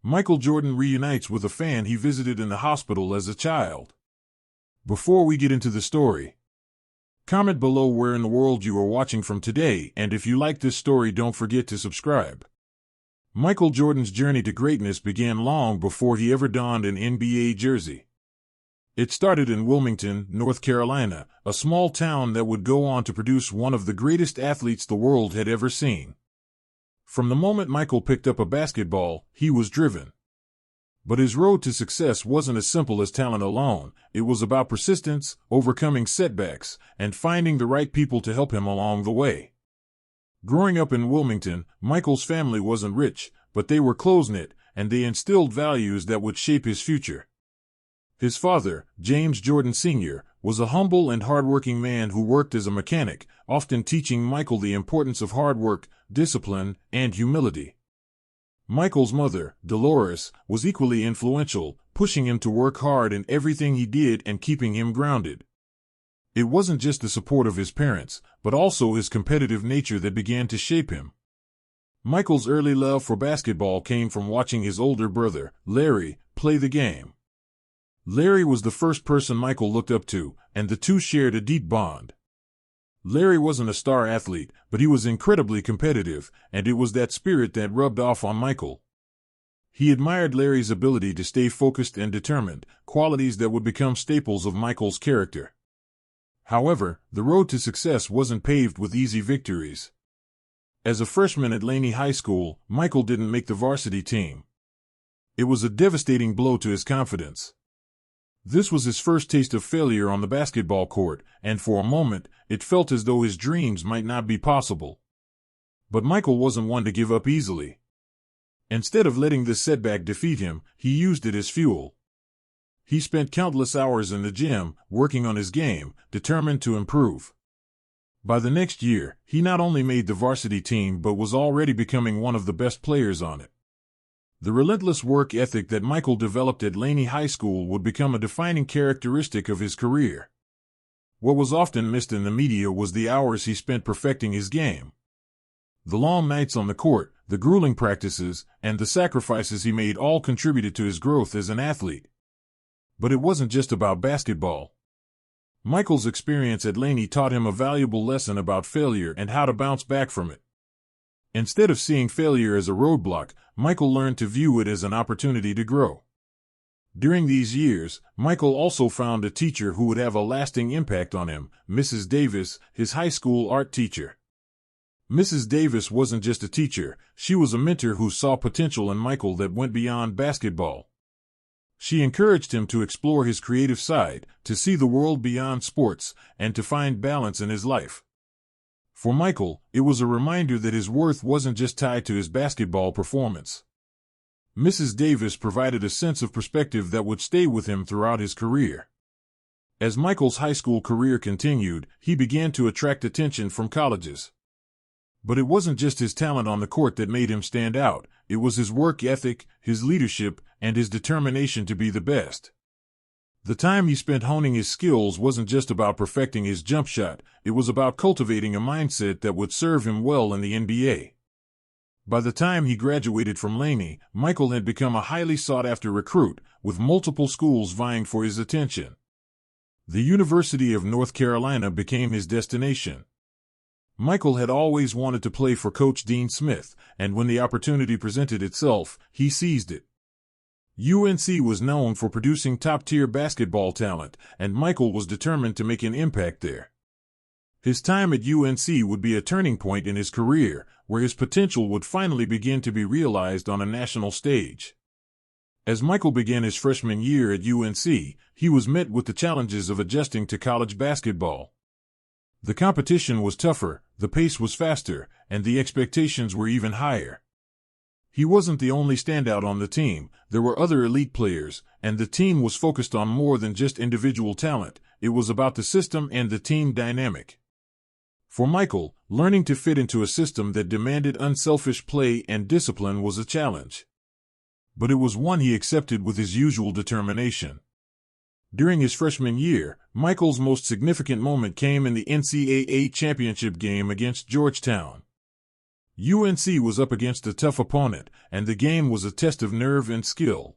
Michael Jordan reunites with a fan he visited in the hospital as a child. Before we get into the story, comment below where in the world you are watching from today, and if you like this story, don't forget to subscribe. Michael Jordan's journey to greatness began long before he ever donned an NBA jersey. It started in Wilmington, North Carolina, a small town that would go on to produce one of the greatest athletes the world had ever seen. From the moment Michael picked up a basketball, he was driven. But his road to success wasn't as simple as talent alone. It was about persistence, overcoming setbacks, and finding the right people to help him along the way. Growing up in Wilmington, Michael's family wasn't rich, but they were close-knit, and they instilled values that would shape his future. His father, James Jordan Sr., was a humble and hardworking man who worked as a mechanic, often teaching Michael the importance of hard work, discipline, and humility. Michael's mother, Dolores, was equally influential, pushing him to work hard in everything he did and keeping him grounded. It wasn't just the support of his parents, but also his competitive nature that began to shape him. Michael's early love for basketball came from watching his older brother, Larry, play the game. Larry was the first person Michael looked up to, and the two shared a deep bond. Larry wasn't a star athlete, but he was incredibly competitive, and it was that spirit that rubbed off on Michael. He admired Larry's ability to stay focused and determined, qualities that would become staples of Michael's character. However, the road to success wasn't paved with easy victories. As a freshman at Laney High School, Michael didn't make the varsity team. It was a devastating blow to his confidence. This was his first taste of failure on the basketball court, and for a moment, it felt as though his dreams might not be possible. But Michael wasn't one to give up easily. Instead of letting this setback defeat him, he used it as fuel. He spent countless hours in the gym, working on his game, determined to improve. By the next year, he not only made the varsity team but was already becoming one of the best players on it. The relentless work ethic that Michael developed at Laney High School would become a defining characteristic of his career. What was often missed in the media was the hours he spent perfecting his game. The long nights on the court, the grueling practices, and the sacrifices he made all contributed to his growth as an athlete. But it wasn't just about basketball. Michael's experience at Laney taught him a valuable lesson about failure and how to bounce back from it. Instead of seeing failure as a roadblock, Michael learned to view it as an opportunity to grow. During these years, Michael also found a teacher who would have a lasting impact on him, Mrs. Davis, his high school art teacher. Mrs. Davis wasn't just a teacher, she was a mentor who saw potential in Michael that went beyond basketball. She encouraged him to explore his creative side, to see the world beyond sports, and to find balance in his life. For Michael, it was a reminder that his worth wasn't just tied to his basketball performance. Mrs. Davis provided a sense of perspective that would stay with him throughout his career. As Michael's high school career continued, he began to attract attention from colleges. But it wasn't just his talent on the court that made him stand out, it was his work ethic, his leadership, and his determination to be the best. The time he spent honing his skills wasn't just about perfecting his jump shot, it was about cultivating a mindset that would serve him well in the NBA. By the time he graduated from Laney, Michael had become a highly sought-after recruit, with multiple schools vying for his attention. The University of North Carolina became his destination. Michael had always wanted to play for Coach Dean Smith, and when the opportunity presented itself, he seized it. UNC was known for producing top-tier basketball talent, and Michael was determined to make an impact there. His time at UNC would be a turning point in his career, where his potential would finally begin to be realized on a national stage. As Michael began his freshman year at UNC, he was met with the challenges of adjusting to college basketball. The competition was tougher, the pace was faster, and the expectations were even higher. He wasn't the only standout on the team, there were other elite players, and the team was focused on more than just individual talent, it was about the system and the team dynamic. For Michael, learning to fit into a system that demanded unselfish play and discipline was a challenge. But it was one he accepted with his usual determination. During his freshman year, Michael's most significant moment came in the NCAA championship game against Georgetown. UNC was up against a tough opponent, and the game was a test of nerve and skill.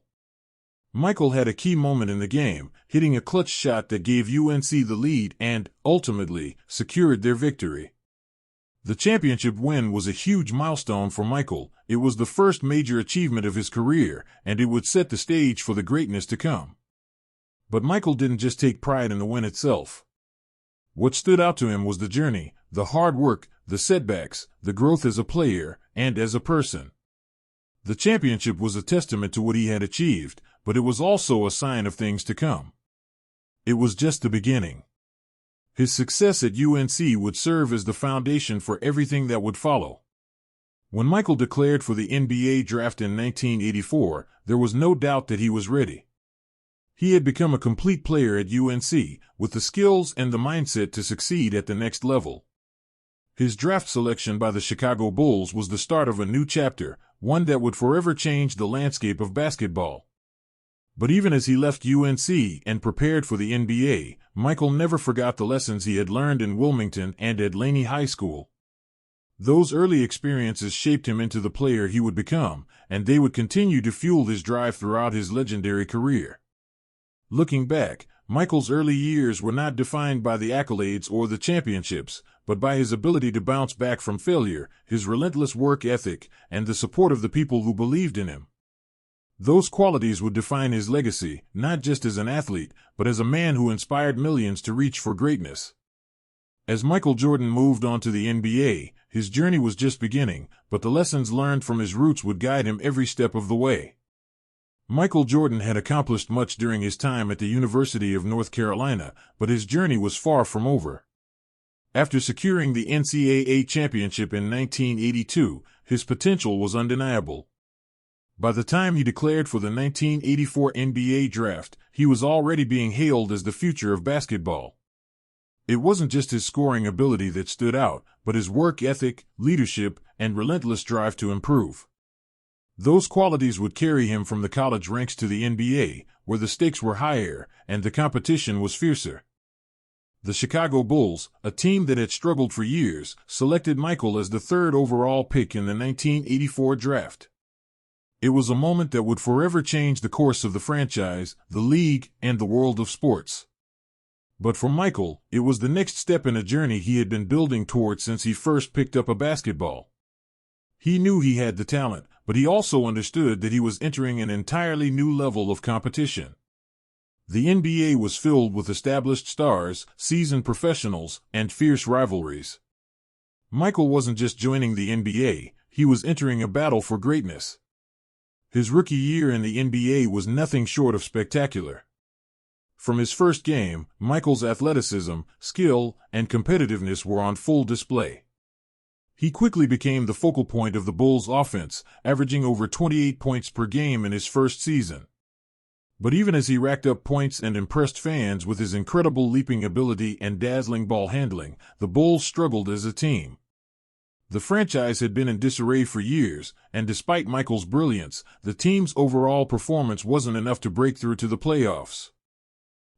Michael had a key moment in the game, hitting a clutch shot that gave UNC the lead and, ultimately, secured their victory. The championship win was a huge milestone for Michael. It was the first major achievement of his career, and it would set the stage for the greatness to come. But Michael didn't just take pride in the win itself. What stood out to him was the journey, the hard work, the setbacks, the growth as a player, and as a person. The championship was a testament to what he had achieved, but it was also a sign of things to come. It was just the beginning. His success at UNC would serve as the foundation for everything that would follow. When Michael declared for the NBA draft in 1984, there was no doubt that he was ready. He had become a complete player at UNC, with the skills and the mindset to succeed at the next level. His draft selection by the Chicago Bulls was the start of a new chapter, one that would forever change the landscape of basketball. But even as he left UNC and prepared for the NBA, Michael never forgot the lessons he had learned in Wilmington and at Laney High School. Those early experiences shaped him into the player he would become, and they would continue to fuel his drive throughout his legendary career. Looking back, Michael's early years were not defined by the accolades or the championships, but by his ability to bounce back from failure, his relentless work ethic, and the support of the people who believed in him. Those qualities would define his legacy, not just as an athlete, but as a man who inspired millions to reach for greatness. As Michael Jordan moved on to the NBA, his journey was just beginning, but the lessons learned from his roots would guide him every step of the way. Michael Jordan had accomplished much during his time at the University of North Carolina, but his journey was far from over. After securing the NCAA championship in 1982, his potential was undeniable. By the time he declared for the 1984 NBA draft, he was already being hailed as the future of basketball. It wasn't just his scoring ability that stood out, but his work ethic, leadership, and relentless drive to improve. Those qualities would carry him from the college ranks to the NBA, where the stakes were higher and the competition was fiercer. The Chicago Bulls, a team that had struggled for years, selected Michael as the third overall pick in the 1984 draft. It was a moment that would forever change the course of the franchise, the league, and the world of sports. But for Michael, it was the next step in a journey he had been building toward since he first picked up a basketball. He knew he had the talent, but he also understood that he was entering an entirely new level of competition. The NBA was filled with established stars, seasoned professionals, and fierce rivalries. Michael wasn't just joining the NBA, he was entering a battle for greatness. His rookie year in the NBA was nothing short of spectacular. From his first game, Michael's athleticism, skill, and competitiveness were on full display. He quickly became the focal point of the Bulls' offense, averaging over 28 points per game in his first season. But even as he racked up points and impressed fans with his incredible leaping ability and dazzling ball handling, the Bulls struggled as a team. The franchise had been in disarray for years, and despite Michael's brilliance, the team's overall performance wasn't enough to break through to the playoffs.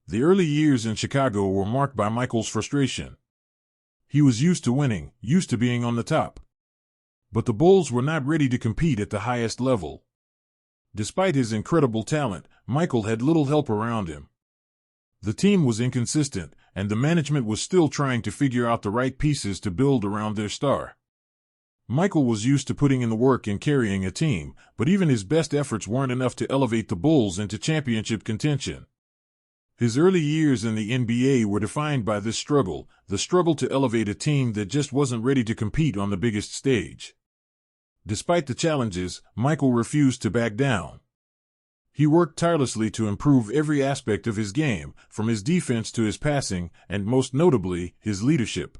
The early years in Chicago were marked by Michael's frustration. He was used to winning, used to being on the top. But the Bulls were not ready to compete at the highest level. Despite his incredible talent, Michael had little help around him. The team was inconsistent, and the management was still trying to figure out the right pieces to build around their star. Michael was used to putting in the work and carrying a team, but even his best efforts weren't enough to elevate the Bulls into championship contention. His early years in the NBA were defined by this struggle, the struggle to elevate a team that just wasn't ready to compete on the biggest stage. Despite the challenges, Michael refused to back down. He worked tirelessly to improve every aspect of his game, from his defense to his passing, and most notably, his leadership.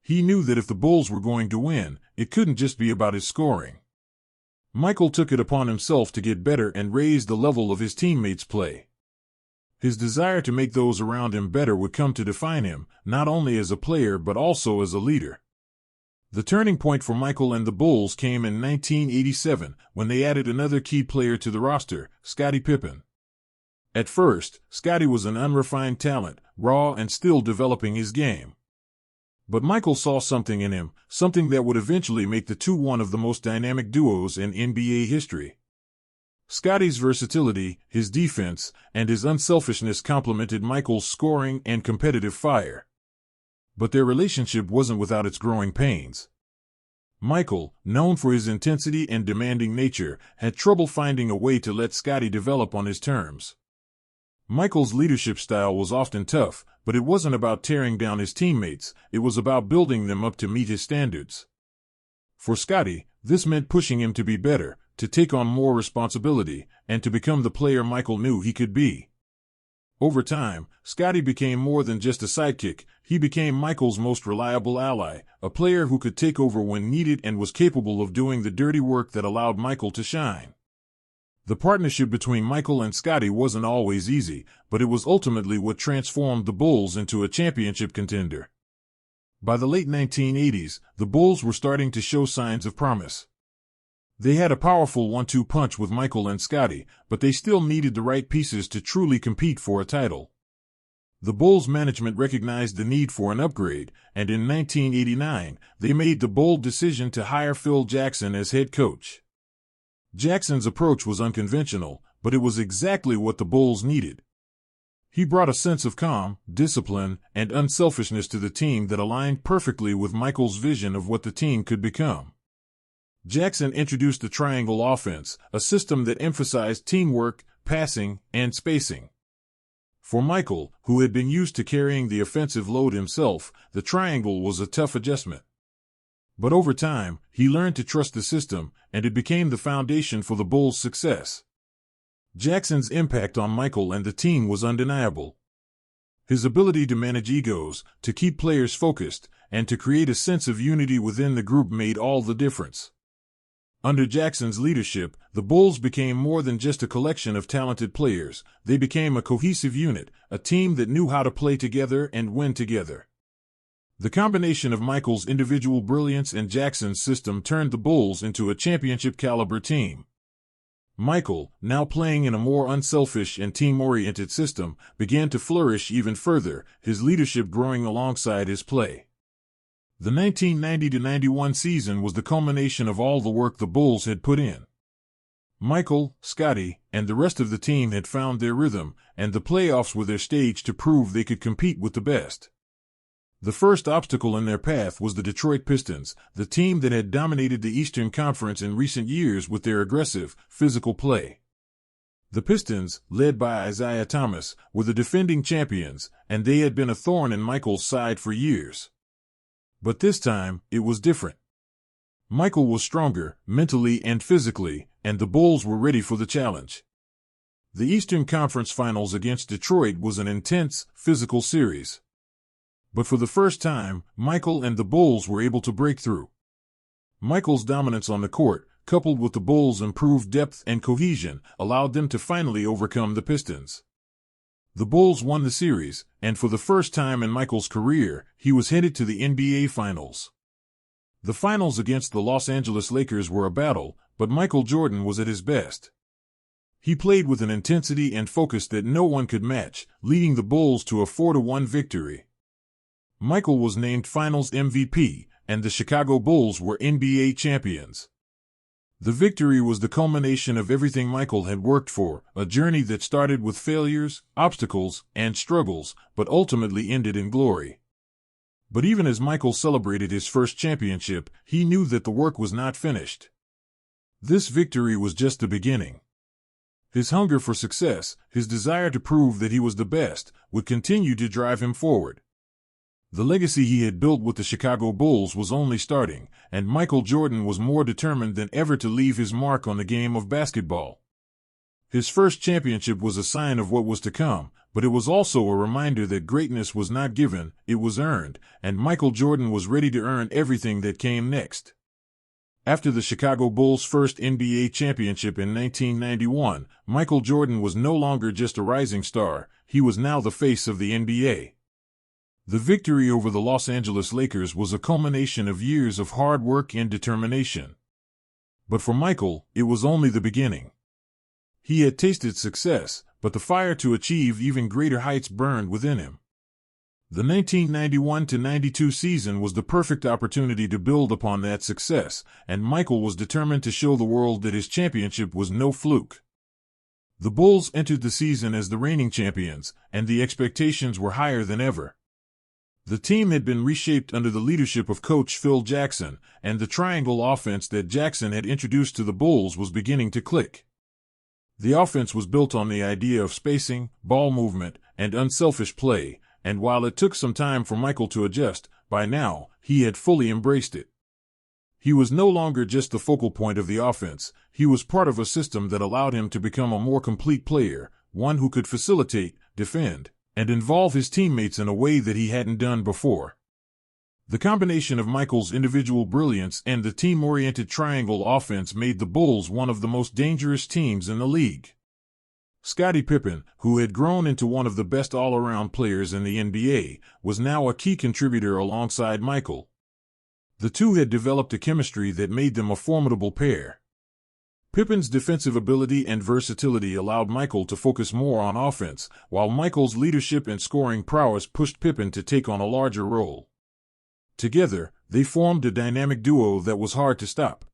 He knew that if the Bulls were going to win, it couldn't just be about his scoring. Michael took it upon himself to get better and raise the level of his teammates' play. His desire to make those around him better would come to define him, not only as a player but also as a leader. The turning point for Michael and the Bulls came in 1987, when they added another key player to the roster, Scottie Pippen. At first, Scottie was an unrefined talent, raw and still developing his game. But Michael saw something in him, something that would eventually make the two one of the most dynamic duos in NBA history. Scottie's versatility, his defense, and his unselfishness complemented Michael's scoring and competitive fire. But their relationship wasn't without its growing pains. Michael, known for his intensity and demanding nature, had trouble finding a way to let Scottie develop on his terms. Michael's leadership style was often tough, but it wasn't about tearing down his teammates, it was about building them up to meet his standards. For Scottie, this meant pushing him to be better, to take on more responsibility, and to become the player Michael knew he could be. Over time, Scottie became more than just a sidekick. He became Michael's most reliable ally, a player who could take over when needed and was capable of doing the dirty work that allowed Michael to shine. The partnership between Michael and Scottie wasn't always easy, but it was ultimately what transformed the Bulls into a championship contender. By the late 1980s, the Bulls were starting to show signs of promise. They had a powerful 1-2 punch with Michael and Scottie, but they still needed the right pieces to truly compete for a title. The Bulls management recognized the need for an upgrade, and in 1989, they made the bold decision to hire Phil Jackson as head coach. Jackson's approach was unconventional, but it was exactly what the Bulls needed. He brought a sense of calm, discipline, and unselfishness to the team that aligned perfectly with Michael's vision of what the team could become. Jackson introduced the triangle offense, a system that emphasized teamwork, passing, and spacing. For Michael, who had been used to carrying the offensive load himself, the triangle was a tough adjustment. But over time, he learned to trust the system, and it became the foundation for the Bulls' success. Jackson's impact on Michael and the team was undeniable. His ability to manage egos, to keep players focused, and to create a sense of unity within the group made all the difference. Under Jackson's leadership, the Bulls became more than just a collection of talented players. They became a cohesive unit, a team that knew how to play together and win together. The combination of Michael's individual brilliance and Jackson's system turned the Bulls into a championship-caliber team. Michael, now playing in a more unselfish and team-oriented system, began to flourish even further, his leadership growing alongside his play. The 1990-91 season was the culmination of all the work the Bulls had put in. Michael, Scottie, and the rest of the team had found their rhythm, and the playoffs were their stage to prove they could compete with the best. The first obstacle in their path was the Detroit Pistons, the team that had dominated the Eastern Conference in recent years with their aggressive, physical play. The Pistons, led by Isaiah Thomas, were the defending champions, and they had been a thorn in Michael's side for years. But this time, it was different. Michael was stronger, mentally and physically, and the Bulls were ready for the challenge. The Eastern Conference Finals against Detroit was an intense, physical series. But for the first time, Michael and the Bulls were able to break through. Michael's dominance on the court, coupled with the Bulls' improved depth and cohesion, allowed them to finally overcome the Pistons. The Bulls won the series, and for the first time in Michael's career, he was headed to the NBA Finals. The finals against the Los Angeles Lakers were a battle, but Michael Jordan was at his best. He played with an intensity and focus that no one could match, leading the Bulls to a 4-1 victory. Michael was named Finals MVP, and the Chicago Bulls were NBA champions. The victory was the culmination of everything Michael had worked for, a journey that started with failures, obstacles, and struggles, but ultimately ended in glory. But even as Michael celebrated his first championship, he knew that the work was not finished. This victory was just the beginning. His hunger for success, his desire to prove that he was the best, would continue to drive him forward. The legacy he had built with the Chicago Bulls was only starting, and Michael Jordan was more determined than ever to leave his mark on the game of basketball. His first championship was a sign of what was to come, but it was also a reminder that greatness was not given, it was earned, and Michael Jordan was ready to earn everything that came next. After the Chicago Bulls' first NBA championship in 1991, Michael Jordan was no longer just a rising star, he was now the face of the NBA. The victory over the Los Angeles Lakers was a culmination of years of hard work and determination. But for Michael, it was only the beginning. He had tasted success, but the fire to achieve even greater heights burned within him. The 1991-92 season was the perfect opportunity to build upon that success, and Michael was determined to show the world that his championship was no fluke. The Bulls entered the season as the reigning champions, and the expectations were higher than ever. The team had been reshaped under the leadership of coach Phil Jackson, and the triangle offense that Jackson had introduced to the Bulls was beginning to click. The offense was built on the idea of spacing, ball movement, and unselfish play, and while it took some time for Michael to adjust, by now, he had fully embraced it. He was no longer just the focal point of the offense, he was part of a system that allowed him to become a more complete player, one who could facilitate, defend, and involve his teammates in a way that he hadn't done before. The combination of Michael's individual brilliance and the team-oriented triangle offense made the Bulls one of the most dangerous teams in the league. Scottie Pippen, who had grown into one of the best all-around players in the NBA, was now a key contributor alongside Michael. The two had developed a chemistry that made them a formidable pair. Pippen's defensive ability and versatility allowed Michael to focus more on offense, while Michael's leadership and scoring prowess pushed Pippen to take on a larger role. Together, they formed a dynamic duo that was hard to stop.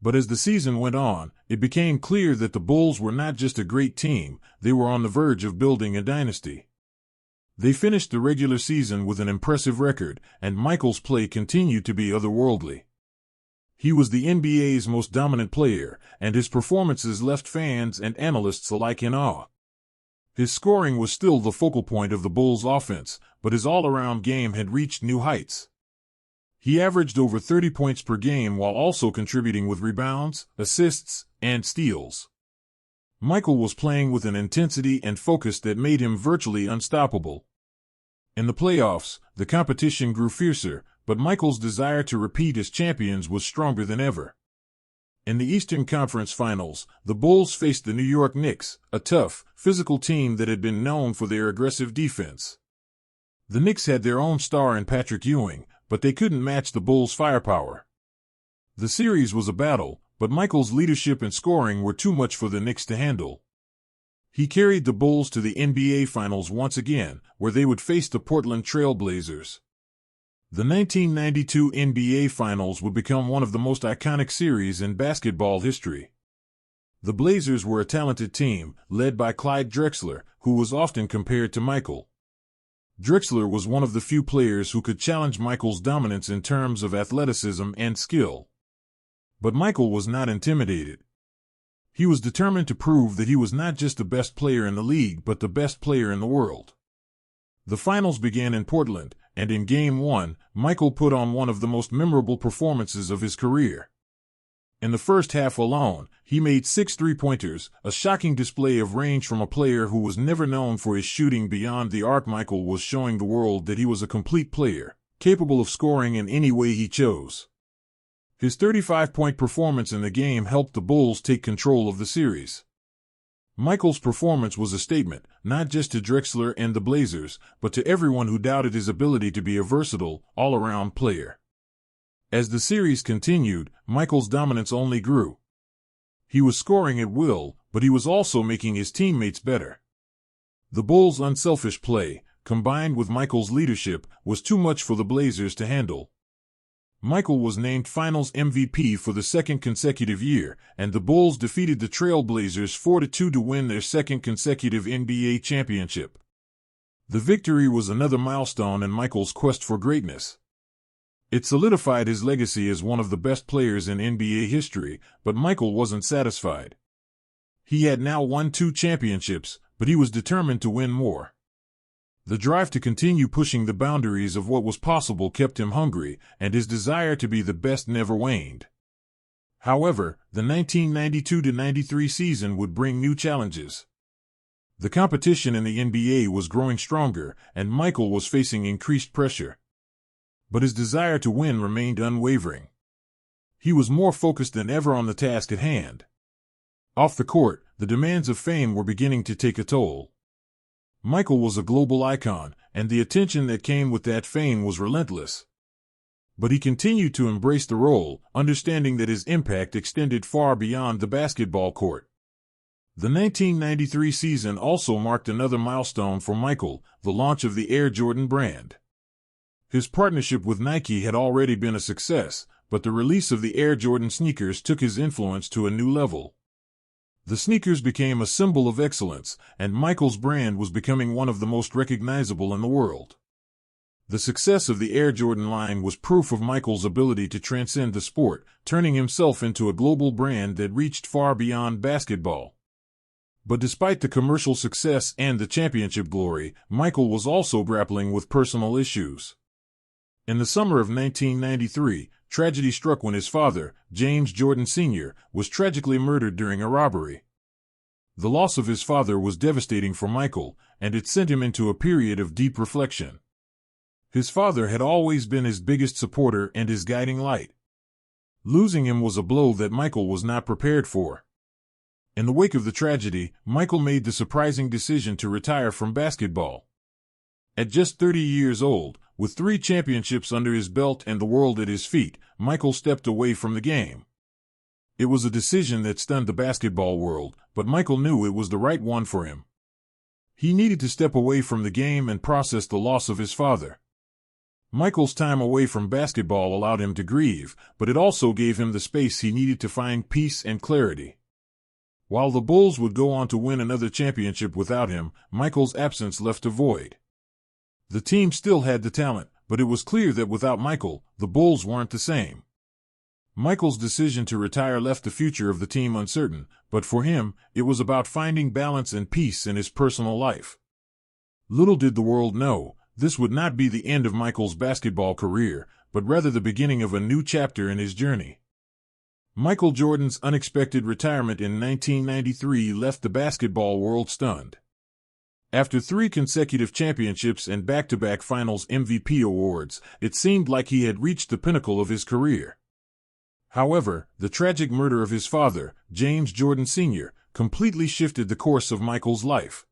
But as the season went on, it became clear that the Bulls were not just a great team, they were on the verge of building a dynasty. They finished the regular season with an impressive record, and Michael's play continued to be otherworldly. He was the NBA's most dominant player, and his performances left fans and analysts alike in awe. His scoring was still the focal point of the Bulls' offense, but his all-around game had reached new heights. He averaged over 30 points per game while also contributing with rebounds, assists, and steals. Michael was playing with an intensity and focus that made him virtually unstoppable. In the playoffs, the competition grew fiercer, but Michael's desire to repeat as champions was stronger than ever. In the Eastern Conference Finals, the Bulls faced the New York Knicks, a tough, physical team that had been known for their aggressive defense. The Knicks had their own star in Patrick Ewing, but they couldn't match the Bulls' firepower. The series was a battle, but Michael's leadership and scoring were too much for the Knicks to handle. He carried the Bulls to the NBA Finals once again, where they would face the Portland Trail Blazers. The 1992 NBA Finals would become one of the most iconic series in basketball history. The Blazers were a talented team, led by Clyde Drexler, who was often compared to Michael. Drexler was one of the few players who could challenge Michael's dominance in terms of athleticism and skill. But Michael was not intimidated. He was determined to prove that he was not just the best player in the league but the best player in the world. The finals began in Portland, and in Game 1, Michael put on one of the most memorable performances of his career. In the first half alone, he made 6 three-pointers, a shocking display of range from a player who was never known for his shooting beyond the arc. Michael was showing the world that he was a complete player, capable of scoring in any way he chose. His 35-point performance in the game helped the Bulls take control of the series. Michael's performance was a statement, not just to Drexler and the Blazers, but to everyone who doubted his ability to be a versatile, all-around player. As the series continued, Michael's dominance only grew. He was scoring at will, but he was also making his teammates better. The Bulls' unselfish play, combined with Michael's leadership, was too much for the Blazers to handle. Michael was named Finals MVP for the second consecutive year, and the Bulls defeated the Trail Blazers 4-2 to win their second consecutive NBA championship. The victory was another milestone in Michael's quest for greatness. It solidified his legacy as one of the best players in NBA history, but Michael wasn't satisfied. He had now won 2 championships, but he was determined to win more. The drive to continue pushing the boundaries of what was possible kept him hungry, and his desire to be the best never waned. However, the 1992-93 season would bring new challenges. The competition in the NBA was growing stronger, and Michael was facing increased pressure. But his desire to win remained unwavering. He was more focused than ever on the task at hand. Off the court, the demands of fame were beginning to take a toll. Michael was a global icon, and the attention that came with that fame was relentless. But he continued to embrace the role, understanding that his impact extended far beyond the basketball court. The 1993 season also marked another milestone for Michael, the launch of the Air Jordan brand. His partnership with Nike had already been a success, but the release of the Air Jordan sneakers took his influence to a new level. The sneakers became a symbol of excellence, and Michael's brand was becoming one of the most recognizable in the world. The success of the Air Jordan line was proof of Michael's ability to transcend the sport, turning himself into a global brand that reached far beyond basketball. But despite the commercial success and the championship glory, Michael was also grappling with personal issues. In the summer of 1993, tragedy struck when his father, James Jordan Sr., was tragically murdered during a robbery. The loss of his father was devastating for Michael, and it sent him into a period of deep reflection. His father had always been his biggest supporter and his guiding light. Losing him was a blow that Michael was not prepared for. In the wake of the tragedy, Michael made the surprising decision to retire from basketball. At just 30 years old, with 3 championships under his belt and the world at his feet, Michael stepped away from the game. It was a decision that stunned the basketball world, but Michael knew it was the right one for him. He needed to step away from the game and process the loss of his father. Michael's time away from basketball allowed him to grieve, but it also gave him the space he needed to find peace and clarity. While the Bulls would go on to win another championship without him, Michael's absence left a void. The team still had the talent, but it was clear that without Michael, the Bulls weren't the same. Michael's decision to retire left the future of the team uncertain, but for him, it was about finding balance and peace in his personal life. Little did the world know, this would not be the end of Michael's basketball career, but rather the beginning of a new chapter in his journey. Michael Jordan's unexpected retirement in 1993 left the basketball world stunned. After 3 consecutive championships and back-to-back finals MVP awards, it seemed like he had reached the pinnacle of his career. However, the tragic murder of his father, James Jordan Sr., completely shifted the course of Michael's life.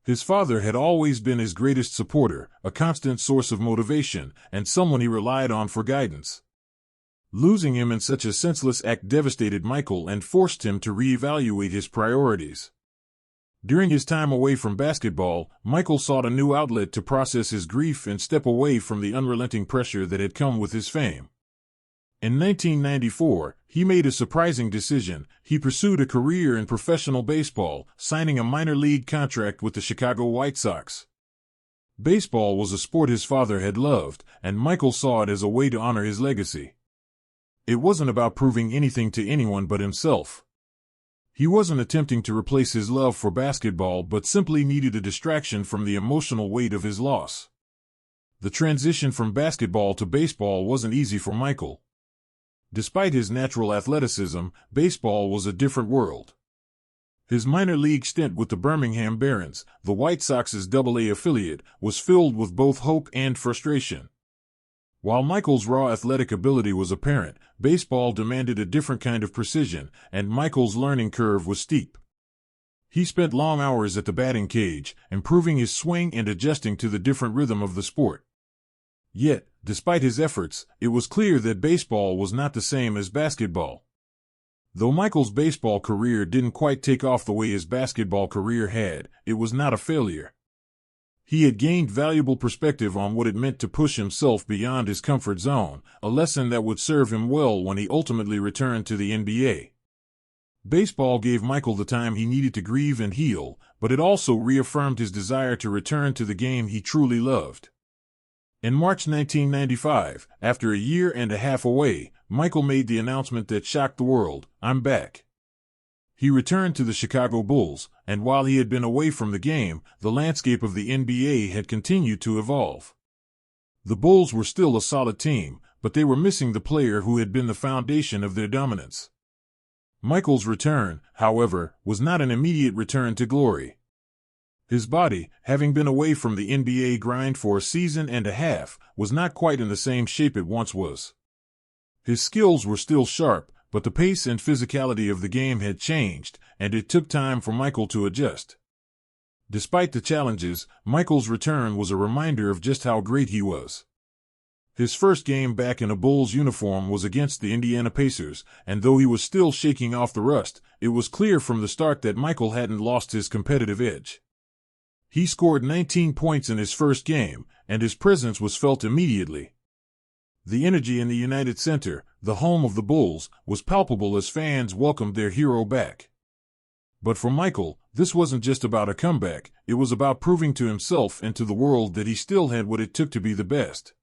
His father had always been his greatest supporter, a constant source of motivation, and someone he relied on for guidance. Losing him in such a senseless act devastated Michael and forced him to reevaluate his priorities. During his time away from basketball, Michael sought a new outlet to process his grief and step away from the unrelenting pressure that had come with his fame. In 1994, he made a surprising decision. He pursued a career in professional baseball, signing a minor league contract with the Chicago White Sox. Baseball was a sport his father had loved, and Michael saw it as a way to honor his legacy. It wasn't about proving anything to anyone but himself. He wasn't attempting to replace his love for basketball but simply needed a distraction from the emotional weight of his loss. The transition from basketball to baseball wasn't easy for Michael. Despite his natural athleticism, baseball was a different world. His minor league stint with the Birmingham Barons, the White Sox's Double-A affiliate, was filled with both hope and frustration. While Michael's raw athletic ability was apparent, baseball demanded a different kind of precision, and Michael's learning curve was steep. He spent long hours at the batting cage, improving his swing and adjusting to the different rhythm of the sport. Yet, despite his efforts, it was clear that baseball was not the same as basketball. Though Michael's baseball career didn't quite take off the way his basketball career had, it was not a failure. He had gained valuable perspective on what it meant to push himself beyond his comfort zone, a lesson that would serve him well when he ultimately returned to the NBA. Baseball gave Michael the time he needed to grieve and heal, but it also reaffirmed his desire to return to the game he truly loved. In March 1995, after a year and a half away, Michael made the announcement that shocked the world: "I'm back." He returned to the Chicago Bulls, and while he had been away from the game, the landscape of the NBA had continued to evolve. The Bulls were still a solid team, but they were missing the player who had been the foundation of their dominance. Michael's return, however, was not an immediate return to glory. His body, having been away from the NBA grind for a season and a half, was not quite in the same shape it once was. His skills were still sharp, but the pace and physicality of the game had changed, and it took time for Michael to adjust. Despite the challenges, Michael's return was a reminder of just how great he was. His first game back in a Bulls uniform was against the Indiana Pacers, and though he was still shaking off the rust, it was clear from the start that Michael hadn't lost his competitive edge. He scored 19 points in his first game, and his presence was felt immediately. The energy in the United Center, the home of the Bulls, was palpable as fans welcomed their hero back. But for Michael, this wasn't just about a comeback, it was about proving to himself and to the world that he still had what it took to be the best.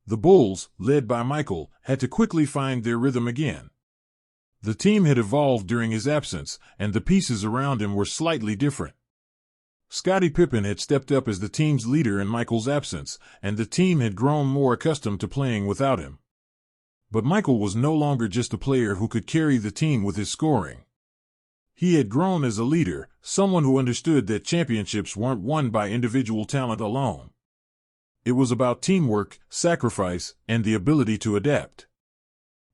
The Bulls, led by Michael, had to quickly find their rhythm again. The team had evolved during his absence, and the pieces around him were slightly different. Scottie Pippen had stepped up as the team's leader in Michael's absence, and the team had grown more accustomed to playing without him. But Michael was no longer just a player who could carry the team with his scoring. He had grown as a leader, someone who understood that championships weren't won by individual talent alone. It was about teamwork, sacrifice, and the ability to adapt.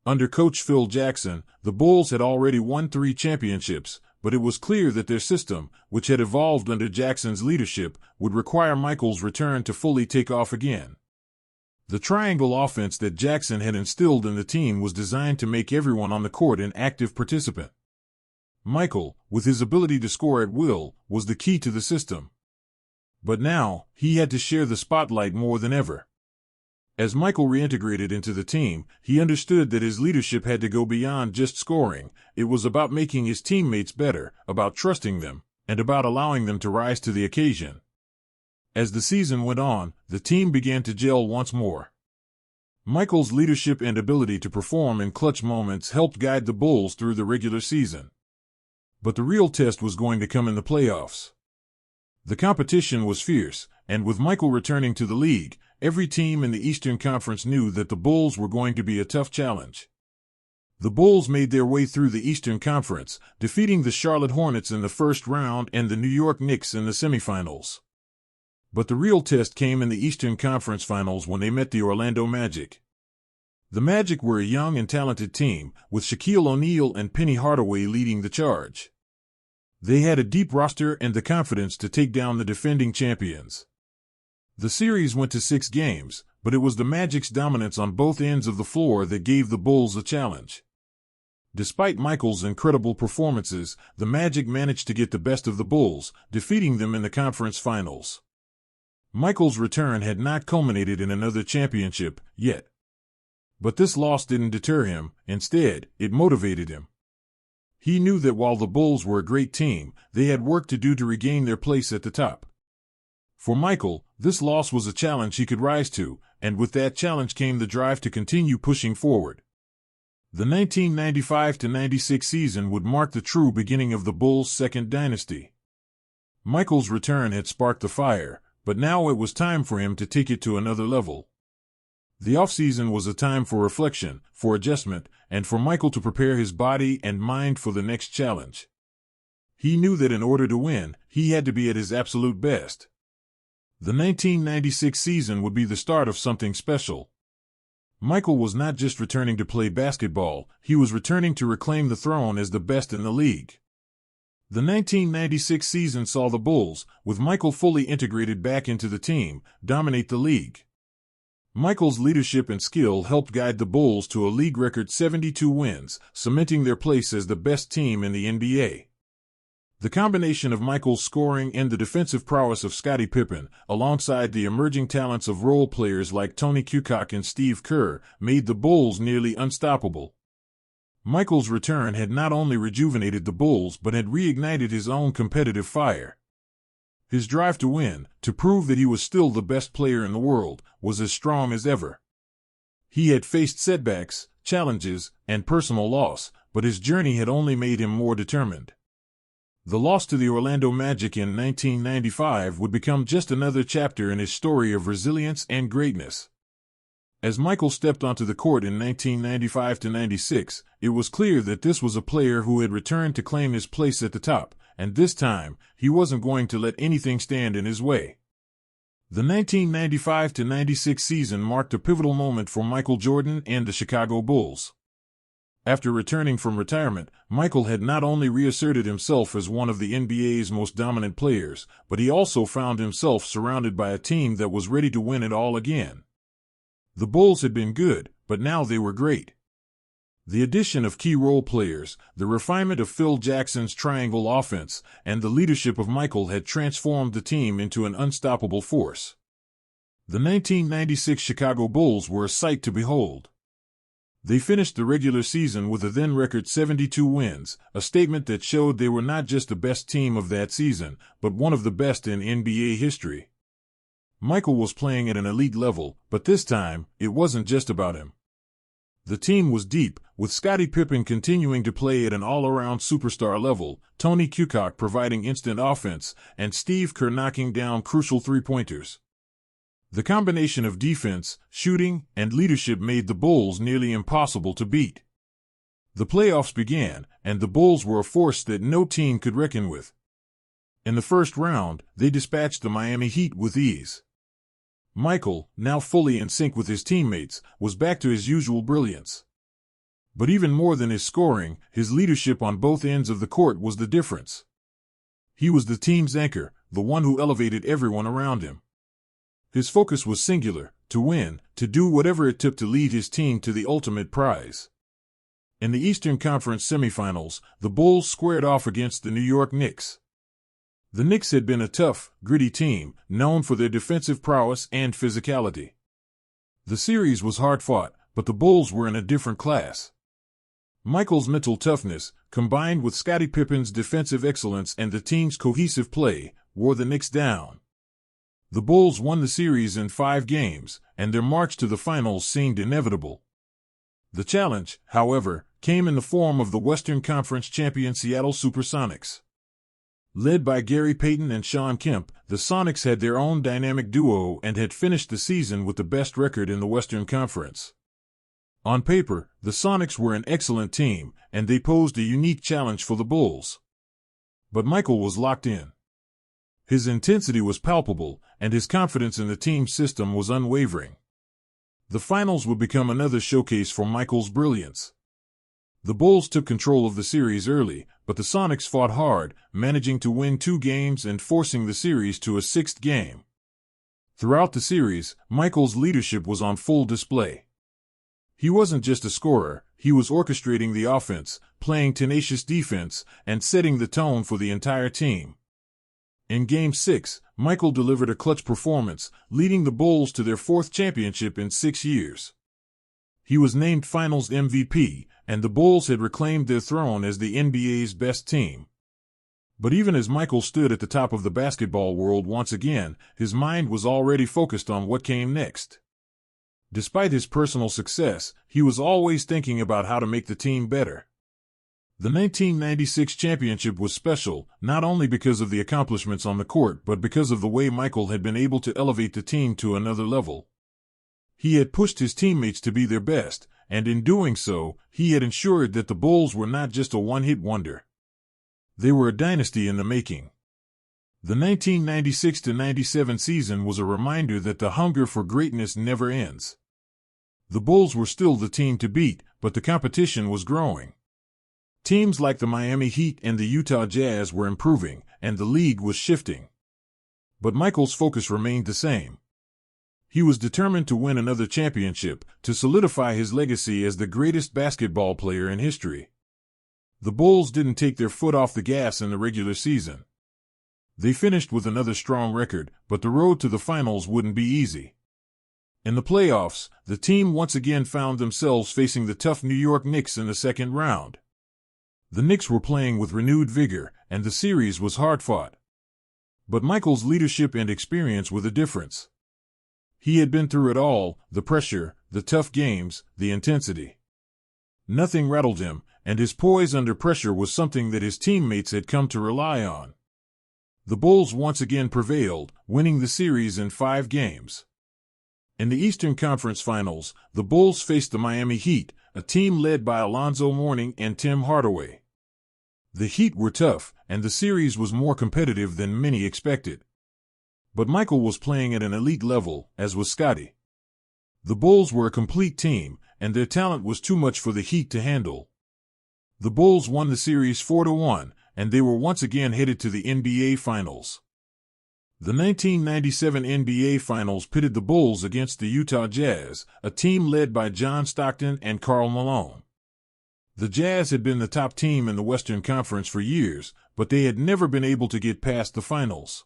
Under coach Phil Jackson, the Bulls had already won 3 championships, but it was clear that their system, which had evolved under Jackson's leadership, would require Michael's return to fully take off again. The triangle offense that Jackson had instilled in the team was designed to make everyone on the court an active participant. Michael, with his ability to score at will, was the key to the system. But now, he had to share the spotlight more than ever. As Michael reintegrated into the team, he understood that his leadership had to go beyond just scoring. It was about making his teammates better, about trusting them, and about allowing them to rise to the occasion. As the season went on, the team began to gel once more. Michael's leadership and ability to perform in clutch moments helped guide the Bulls through the regular season. But the real test was going to come in the playoffs. The competition was fierce, and with Michael returning to the league, every team in the Eastern Conference knew that the Bulls were going to be a tough challenge. The Bulls made their way through the Eastern Conference, defeating the Charlotte Hornets in the first round and the New York Knicks in the semifinals. But the real test came in the Eastern Conference Finals when they met the Orlando Magic. The Magic were a young and talented team, with Shaquille O'Neal and Penny Hardaway leading the charge. They had a deep roster and the confidence to take down the defending champions. The series went to 6 games, but it was the Magic's dominance on both ends of the floor that gave the Bulls a challenge. Despite Michael's incredible performances, the Magic managed to get the best of the Bulls, defeating them in the conference finals. Michael's return had not culminated in another championship yet. But this loss didn't deter him, instead, it motivated him. He knew that while the Bulls were a great team, they had work to do to regain their place at the top. For Michael, this loss was a challenge he could rise to, and with that challenge came the drive to continue pushing forward. The 1995-96 season would mark the true beginning of the Bulls' second dynasty. Michael's return had sparked the fire, but now it was time for him to take it to another level. The offseason was a time for reflection, for adjustment, and for Michael to prepare his body and mind for the next challenge. He knew that in order to win, he had to be at his absolute best. The 1996 season would be the start of something special. Michael was not just returning to play basketball, he was returning to reclaim the throne as the best in the league. The 1996 season saw the Bulls, with Michael fully integrated back into the team, dominate the league. Michael's leadership and skill helped guide the Bulls to a league record 72 wins, cementing their place as the best team in the NBA. The combination of Michael's scoring and the defensive prowess of Scottie Pippen, alongside the emerging talents of role players like Tony Kukoc and Steve Kerr, made the Bulls nearly unstoppable. Michael's return had not only rejuvenated the Bulls but had reignited his own competitive fire. His drive to win, to prove that he was still the best player in the world, was as strong as ever. He had faced setbacks, challenges, and personal loss, but his journey had only made him more determined. The loss to the Orlando Magic in 1995 would become just another chapter in his story of resilience and greatness. As Michael stepped onto the court in 1995-96, it was clear that this was a player who had returned to claim his place at the top, and this time, he wasn't going to let anything stand in his way. The 1995-96 season marked a pivotal moment for Michael Jordan and the Chicago Bulls. After returning from retirement, Michael had not only reasserted himself as one of the NBA's most dominant players, but he also found himself surrounded by a team that was ready to win it all again. The Bulls had been good, but now they were great. The addition of key role players, the refinement of Phil Jackson's triangle offense, and the leadership of Michael had transformed the team into an unstoppable force. The 1996 Chicago Bulls were a sight to behold. They finished the regular season with a then-record 72 wins, a statement that showed they were not just the best team of that season, but one of the best in NBA history. Michael was playing at an elite level, but this time, it wasn't just about him. The team was deep, with Scottie Pippen continuing to play at an all-around superstar level, Tony Kukoc providing instant offense, and Steve Kerr knocking down crucial three-pointers. The combination of defense, shooting, and leadership made the Bulls nearly impossible to beat. The playoffs began, and the Bulls were a force that no team could reckon with. In the first round, they dispatched the Miami Heat with ease. Michael, now fully in sync with his teammates, was back to his usual brilliance. But even more than his scoring, his leadership on both ends of the court was the difference. He was the team's anchor, the one who elevated everyone around him. His focus was singular, to win, to do whatever it took to lead his team to the ultimate prize. In the Eastern Conference semifinals, the Bulls squared off against the New York Knicks. The Knicks had been a tough, gritty team, known for their defensive prowess and physicality. The series was hard-fought, but the Bulls were in a different class. Michael's mental toughness, combined with Scottie Pippen's defensive excellence and the team's cohesive play, wore the Knicks down. The Bulls won the series in 5 games, and their march to the finals seemed inevitable. The challenge, however, came in the form of the Western Conference champion Seattle Supersonics. Led by Gary Payton and Shawn Kemp, the Sonics had their own dynamic duo and had finished the season with the best record in the Western Conference. On paper, the Sonics were an excellent team, and they posed a unique challenge for the Bulls. But Michael was locked in. His intensity was palpable, and his confidence in the team's system was unwavering. The finals would become another showcase for Michael's brilliance. The Bulls took control of the series early, but the Sonics fought hard, managing to win 2 games and forcing the series to a 6th game. Throughout the series, Michael's leadership was on full display. He wasn't just a scorer, he was orchestrating the offense, playing tenacious defense, and setting the tone for the entire team. In Game 6, Michael delivered a clutch performance, leading the Bulls to their 4th championship in 6 years. He was named Finals MVP, and the Bulls had reclaimed their throne as the NBA's best team. But even as Michael stood at the top of the basketball world once again, his mind was already focused on what came next. Despite his personal success, he was always thinking about how to make the team better. The 1996 championship was special, not only because of the accomplishments on the court but because of the way Michael had been able to elevate the team to another level. He had pushed his teammates to be their best, and in doing so, he had ensured that the Bulls were not just a one-hit wonder. They were a dynasty in the making. The 1996-97 season was a reminder that the hunger for greatness never ends. The Bulls were still the team to beat, but the competition was growing. Teams like the Miami Heat and the Utah Jazz were improving, and the league was shifting. But Michael's focus remained the same. He was determined to win another championship, to solidify his legacy as the greatest basketball player in history. The Bulls didn't take their foot off the gas in the regular season. They finished with another strong record, but the road to the finals wouldn't be easy. In the playoffs, the team once again found themselves facing the tough New York Knicks in the second round. The Knicks were playing with renewed vigor, and the series was hard-fought. But Michael's leadership and experience were the difference. He had been through it all, the pressure, the tough games, the intensity. Nothing rattled him, and his poise under pressure was something that his teammates had come to rely on. The Bulls once again prevailed, winning the series in 5 games. In the Eastern Conference Finals, the Bulls faced the Miami Heat, a team led by Alonzo Mourning and Tim Hardaway. The Heat were tough, and the series was more competitive than many expected. But Michael was playing at an elite level, as was Scottie. The Bulls were a complete team, and their talent was too much for the Heat to handle. The Bulls won the series 4-1, and they were once again headed to the NBA Finals. The 1997 NBA Finals pitted the Bulls against the Utah Jazz, a team led by John Stockton and Karl Malone. The Jazz had been the top team in the Western Conference for years, but they had never been able to get past the finals.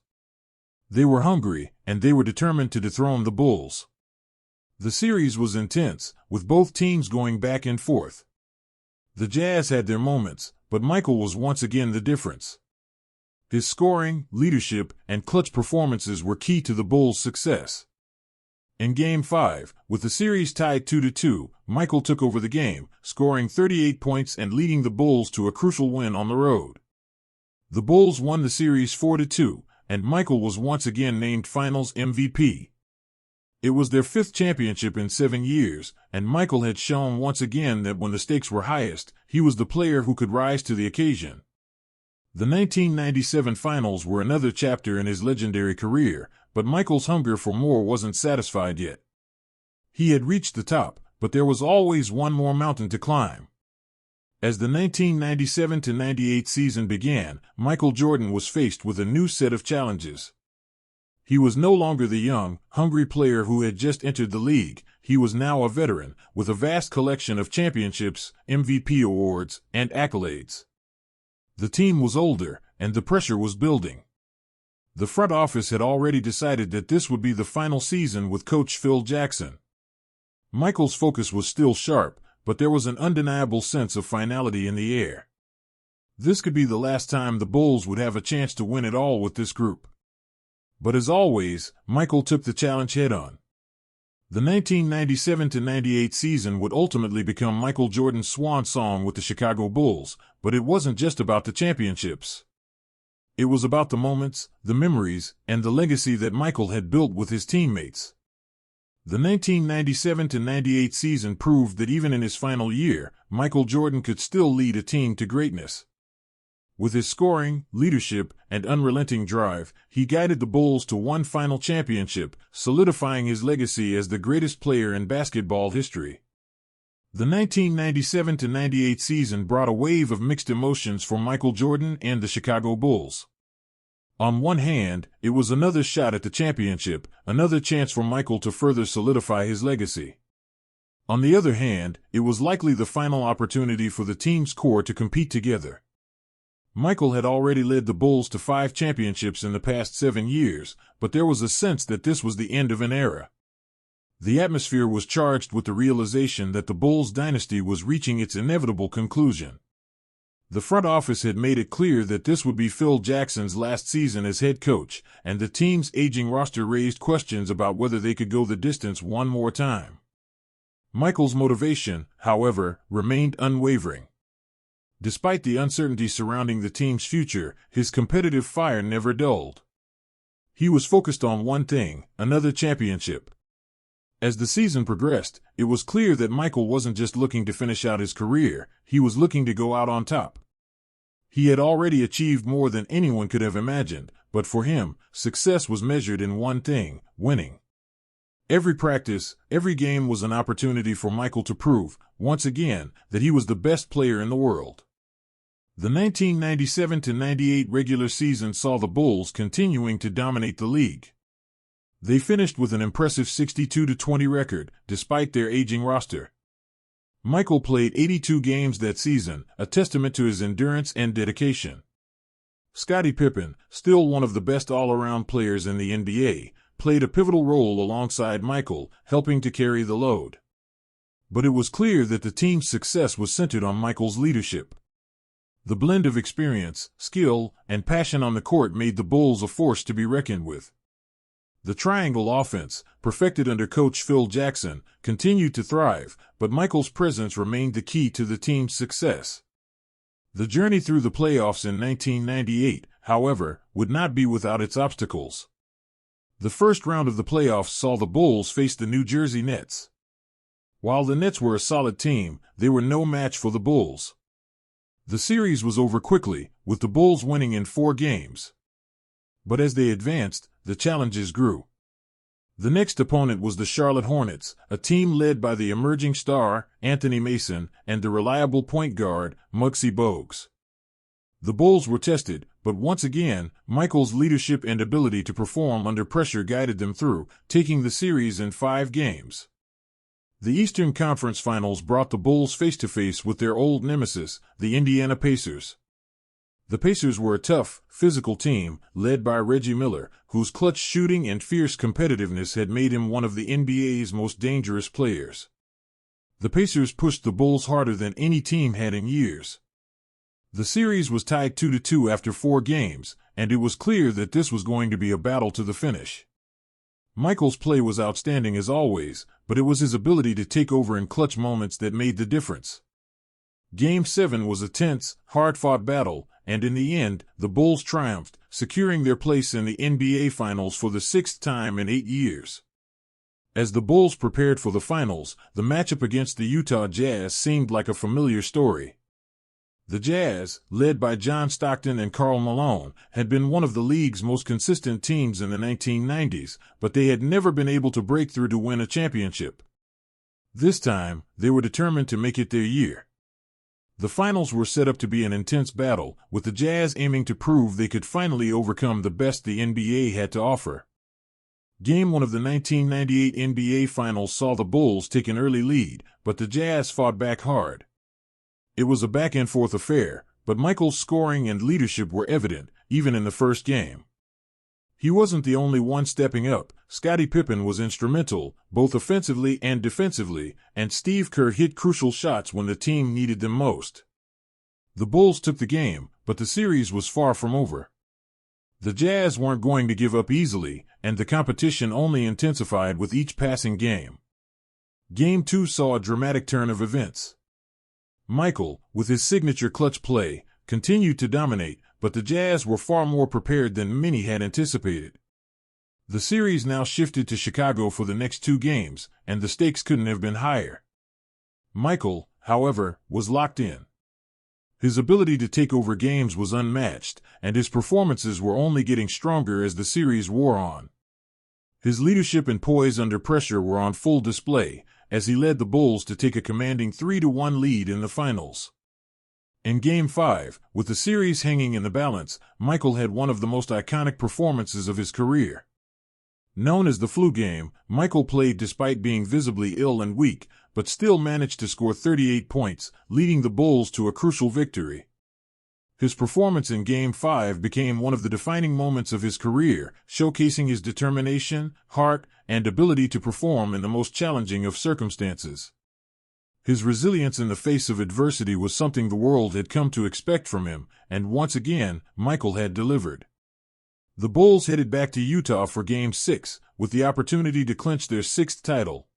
They were hungry, and they were determined to dethrone the Bulls. The series was intense, with both teams going back and forth. The Jazz had their moments, but Michael was once again the difference. His scoring, leadership, and clutch performances were key to the Bulls' success. In Game 5, with the series tied 2-2, Michael took over the game, scoring 38 points and leading the Bulls to a crucial win on the road. The Bulls won the series 4-2, and Michael was once again named Finals MVP. It was their fifth championship in 7 years, and Michael had shown once again that when the stakes were highest, he was the player who could rise to the occasion. The 1997 Finals were another chapter in his legendary career, but Michael's hunger for more wasn't satisfied yet. He had reached the top, but there was always one more mountain to climb. As the 1997-98 season began, Michael Jordan was faced with a new set of challenges. He was no longer the young, hungry player who had just entered the league. He was now a veteran, with a vast collection of championships, MVP awards, and accolades. The team was older, and the pressure was building. The front office had already decided that this would be the final season with coach Phil Jackson. Michael's focus was still sharp, but there was an undeniable sense of finality in the air. This could be the last time the Bulls would have a chance to win it all with this group. But as always, Michael took the challenge head-on. The 1997-98 season would ultimately become Michael Jordan's swan song with the Chicago Bulls, but it wasn't just about the championships. It was about the moments, the memories, and the legacy that Michael had built with his teammates. The 1997-98 season proved that even in his final year, Michael Jordan could still lead a team to greatness. With his scoring, leadership, and unrelenting drive, he guided the Bulls to one final championship, solidifying his legacy as the greatest player in basketball history. The 1997-98 season brought a wave of mixed emotions for Michael Jordan and the Chicago Bulls. On one hand, it was another shot at the championship, another chance for Michael to further solidify his legacy. On the other hand, it was likely the final opportunity for the team's core to compete together. Michael had already led the Bulls to 5 championships in the past 7 years, but there was a sense that this was the end of an era. The atmosphere was charged with the realization that the Bulls dynasty was reaching its inevitable conclusion. The front office had made it clear that this would be Phil Jackson's last season as head coach, and the team's aging roster raised questions about whether they could go the distance one more time. Michael's motivation, however, remained unwavering. Despite the uncertainty surrounding the team's future, his competitive fire never dulled. He was focused on one thing: another championship. As the season progressed, it was clear that Michael wasn't just looking to finish out his career, he was looking to go out on top. He had already achieved more than anyone could have imagined, but for him, success was measured in one thing: winning. Every practice, every game was an opportunity for Michael to prove, once again, that he was the best player in the world. The 1997-98 regular season saw the Bulls continuing to dominate the league. They finished with an impressive 62-20 record, despite their aging roster. Michael played 82 games that season, a testament to his endurance and dedication. Scottie Pippen, still one of the best all-around players in the NBA, played a pivotal role alongside Michael, helping to carry the load. But it was clear that the team's success was centered on Michael's leadership. The blend of experience, skill, and passion on the court made the Bulls a force to be reckoned with. The triangle offense, perfected under coach Phil Jackson, continued to thrive, but Michael's presence remained the key to the team's success. The journey through the playoffs in 1998, however, would not be without its obstacles. The first round of the playoffs saw the Bulls face the New Jersey Nets. While the Nets were a solid team, they were no match for the Bulls. The series was over quickly, with the Bulls winning in 4 games. But as they advanced, the challenges grew. The next opponent was the Charlotte Hornets, a team led by the emerging star, Anthony Mason, and the reliable point guard, Muggsy Bogues. The Bulls were tested, but once again, Michael's leadership and ability to perform under pressure guided them through, taking the series in 5 games. The Eastern Conference Finals brought the Bulls face-to-face with their old nemesis, the Indiana Pacers. The Pacers were a tough, physical team, led by Reggie Miller, whose clutch shooting and fierce competitiveness had made him one of the NBA's most dangerous players. The Pacers pushed the Bulls harder than any team had in years. The series was tied 2-2 after 4 games, and it was clear that this was going to be a battle to the finish. Michael's play was outstanding as always, but it was his ability to take over in clutch moments that made the difference. Game 7 was a tense, hard-fought battle, and in the end, the Bulls triumphed, securing their place in the NBA Finals for the 6th time in 8 years. As the Bulls prepared for the finals, the matchup against the Utah Jazz seemed like a familiar story. The Jazz, led by John Stockton and Karl Malone, had been one of the league's most consistent teams in the 1990s, but they had never been able to break through to win a championship. This time, they were determined to make it their year. The finals were set up to be an intense battle, with the Jazz aiming to prove they could finally overcome the best the NBA had to offer. Game 1 of the 1998 NBA Finals saw the Bulls take an early lead, but the Jazz fought back hard. It was a back-and-forth affair, but Michael's scoring and leadership were evident, even in the first game. He wasn't the only one stepping up. Scottie Pippen was instrumental, both offensively and defensively, and Steve Kerr hit crucial shots when the team needed them most. The Bulls took the game, but the series was far from over. The Jazz weren't going to give up easily, and the competition only intensified with each passing game. Game 2 saw a dramatic turn of events. Michael, with his signature clutch play, continued to dominate, but the Jazz were far more prepared than many had anticipated. The series now shifted to Chicago for the next 2 games, and the stakes couldn't have been higher. Michael, however, was locked in. His ability to take over games was unmatched, and his performances were only getting stronger as the series wore on. His leadership and poise under pressure were on full display, as he led the Bulls to take a commanding 3-1 lead in the finals. In Game 5, with the series hanging in the balance, Michael had one of the most iconic performances of his career. Known as the flu game, Michael played despite being visibly ill and weak, but still managed to score 38 points, leading the Bulls to a crucial victory. His performance in Game 5 became one of the defining moments of his career, showcasing his determination, heart, and ability to perform in the most challenging of circumstances. His resilience in the face of adversity was something the world had come to expect from him, and once again, Michael had delivered. The Bulls headed back to Utah for Game 6, with the opportunity to clinch their 6th title.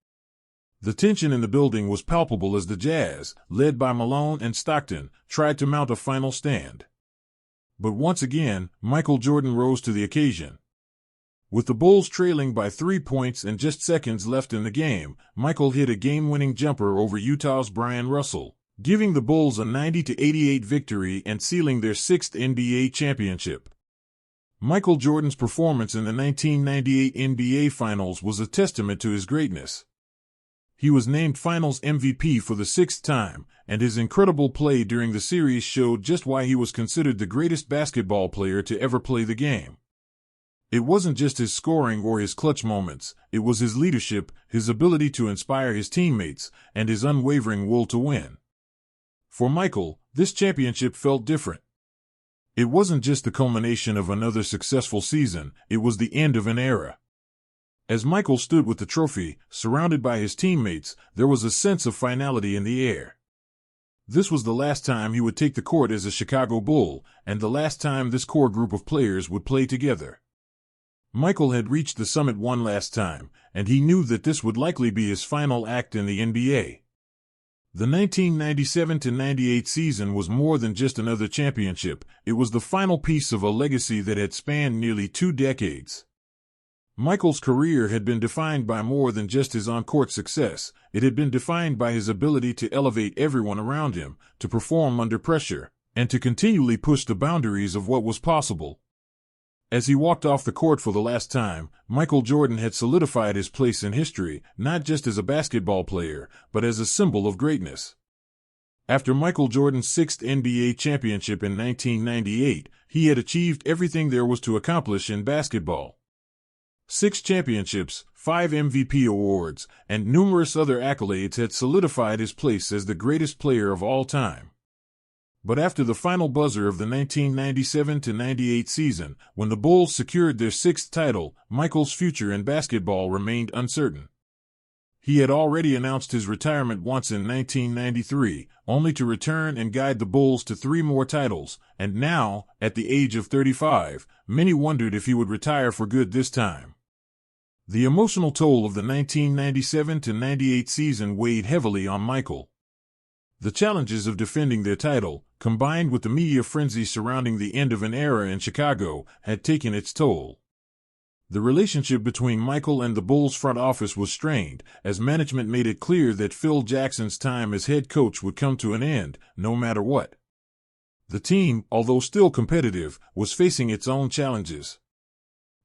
The tension in the building was palpable as the Jazz, led by Malone and Stockton, tried to mount a final stand. But once again, Michael Jordan rose to the occasion. With the Bulls trailing by 3 points and just seconds left in the game, Michael hit a game-winning jumper over Utah's Brian Russell, giving the Bulls a 90-88 victory and sealing their 6th NBA championship. Michael Jordan's performance in the 1998 NBA Finals was a testament to his greatness. He was named Finals MVP for the 6th time, and his incredible play during the series showed just why he was considered the greatest basketball player to ever play the game. It wasn't just his scoring or his clutch moments, it was his leadership, his ability to inspire his teammates, and his unwavering will to win. For Michael, this championship felt different. It wasn't just the culmination of another successful season, it was the end of an era. As Michael stood with the trophy, surrounded by his teammates, there was a sense of finality in the air. This was the last time he would take the court as a Chicago Bull, and the last time this core group of players would play together. Michael had reached the summit one last time, and he knew that this would likely be his final act in the NBA. The 1997-98 season was more than just another championship, it was the final piece of a legacy that had spanned nearly 2 decades. Michael's career had been defined by more than just his on-court success, it had been defined by his ability to elevate everyone around him, to perform under pressure, and to continually push the boundaries of what was possible. As he walked off the court for the last time, Michael Jordan had solidified his place in history, not just as a basketball player, but as a symbol of greatness. After Michael Jordan's sixth NBA championship in 1998, he had achieved everything there was to accomplish in basketball. 6 championships, 5 MVP awards, and numerous other accolades had solidified his place as the greatest player of all time. But after the final buzzer of the 1997-98 season, when the Bulls secured their 6th title, Michael's future in basketball remained uncertain. He had already announced his retirement once in 1993, only to return and guide the Bulls to 3 more titles, and now, at the age of 35, many wondered if he would retire for good this time. The emotional toll of the 1997-98 season weighed heavily on Michael. The challenges of defending their title, combined with the media frenzy surrounding the end of an era in Chicago, had taken its toll. The relationship between Michael and the Bulls front office was strained, as management made it clear that Phil Jackson's time as head coach would come to an end, no matter what. The team, although still competitive, was facing its own challenges.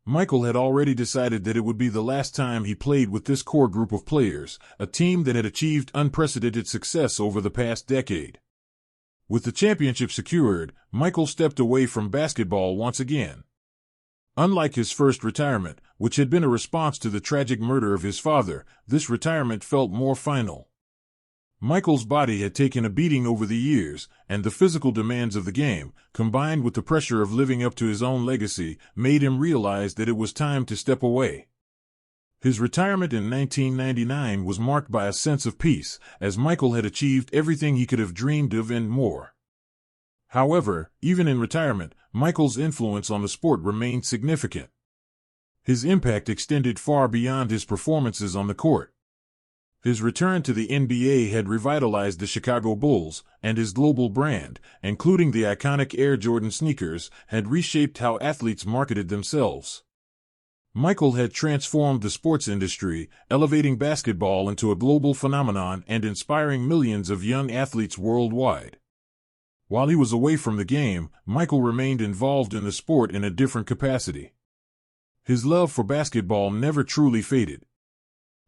Michael had already decided that it would be the last time he played with this core group of players, a team that had achieved unprecedented success over the past decade. With the championship secured, Michael stepped away from basketball once again. Unlike his first retirement, which had been a response to the tragic murder of his father, this retirement felt more final. Michael's body had taken a beating over the years, and the physical demands of the game, combined with the pressure of living up to his own legacy, made him realize that it was time to step away. His retirement in 1999 was marked by a sense of peace, as Michael had achieved everything he could have dreamed of and more. However, even in retirement, Michael's influence on the sport remained significant. His impact extended far beyond his performances on the court. His return to the NBA had revitalized the Chicago Bulls, and his global brand, including the iconic Air Jordan sneakers, had reshaped how athletes marketed themselves. Michael had transformed the sports industry, elevating basketball into a global phenomenon and inspiring millions of young athletes worldwide. While he was away from the game, Michael remained involved in the sport in a different capacity. His love for basketball never truly faded.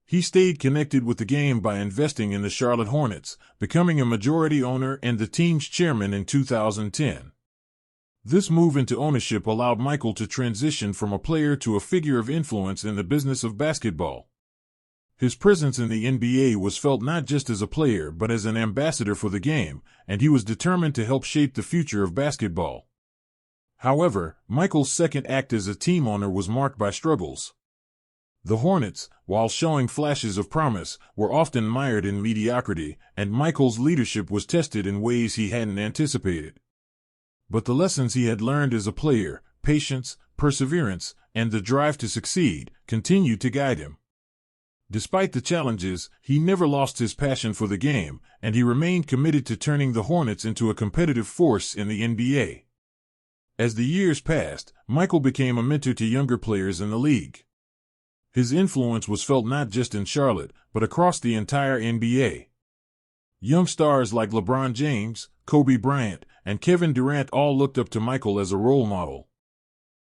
He stayed connected with the game by investing in the Charlotte Hornets, becoming a majority owner and the team's chairman in 2010. This move into ownership allowed Michael to transition from a player to a figure of influence in the business of basketball. His presence in the NBA was felt not just as a player but as an ambassador for the game, and he was determined to help shape the future of basketball. However, Michael's second act as a team owner was marked by struggles. The Hornets, while showing flashes of promise, were often mired in mediocrity, and Michael's leadership was tested in ways he hadn't anticipated. But the lessons he had learned as a player, patience, perseverance, and the drive to succeed, continued to guide him. Despite the challenges, he never lost his passion for the game, and he remained committed to turning the Hornets into a competitive force in the NBA. As the years passed, Michael became a mentor to younger players in the league. His influence was felt not just in Charlotte, but across the entire NBA. Young stars like LeBron James, Kobe Bryant, and Kevin Durant all looked up to Michael as a role model.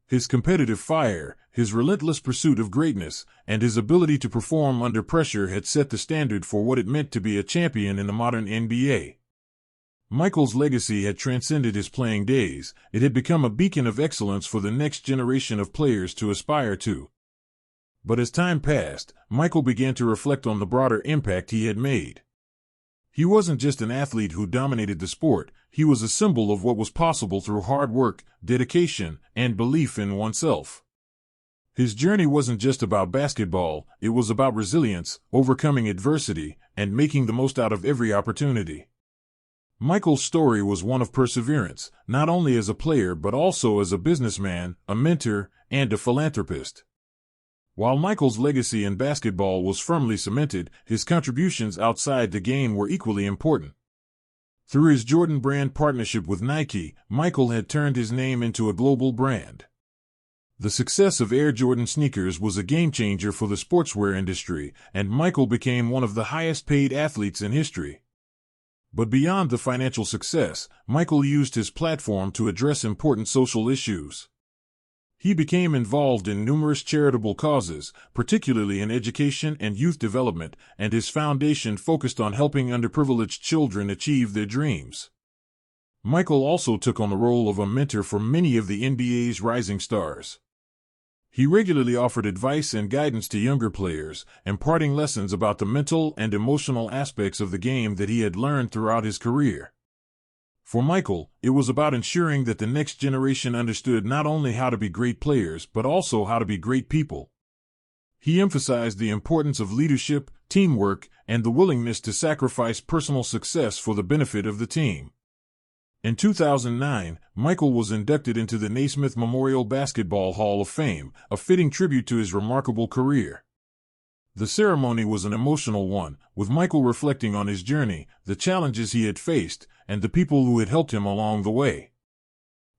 His competitive fire, his relentless pursuit of greatness, and his ability to perform under pressure had set the standard for what it meant to be a champion in the modern NBA. Michael's legacy had transcended his playing days. It had become a beacon of excellence for the next generation of players to aspire to. But as time passed, Michael began to reflect on the broader impact he had made. He wasn't just an athlete who dominated the sport, he was a symbol of what was possible through hard work, dedication, and belief in oneself. His journey wasn't just about basketball, it was about resilience, overcoming adversity, and making the most out of every opportunity. Michael's story was one of perseverance, not only as a player but also as a businessman, a mentor, and a philanthropist. While Michael's legacy in basketball was firmly cemented, his contributions outside the game were equally important. Through his Jordan brand partnership with Nike, Michael had turned his name into a global brand. The success of Air Jordan sneakers was a game-changer for the sportswear industry, and Michael became one of the highest-paid athletes in history. But beyond the financial success, Michael used his platform to address important social issues. He became involved in numerous charitable causes, particularly in education and youth development, and his foundation focused on helping underprivileged children achieve their dreams. Michael also took on the role of a mentor for many of the NBA's rising stars. He regularly offered advice and guidance to younger players, imparting lessons about the mental and emotional aspects of the game that he had learned throughout his career. For Michael, it was about ensuring that the next generation understood not only how to be great players but also how to be great people. He emphasized the importance of leadership, teamwork, and the willingness to sacrifice personal success for the benefit of the team. In 2009, Michael was inducted into the Naismith Memorial Basketball Hall of Fame, a fitting tribute to his remarkable career. The ceremony was an emotional one, with Michael reflecting on his journey, the challenges he had faced, and the people who had helped him along the way.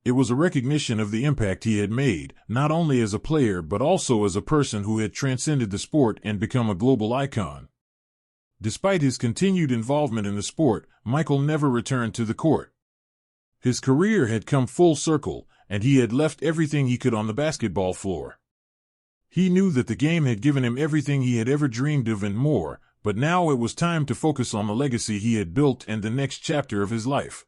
It was a recognition of the impact he had made, not only as a player but also as a person who had transcended the sport and become a global icon. Despite his continued involvement in the sport, Michael never returned to the court. His career had come full circle, and he had left everything he could on the basketball floor. He knew that the game had given him everything he had ever dreamed of and more, but now it was time to focus on the legacy he had built and the next chapter of his life.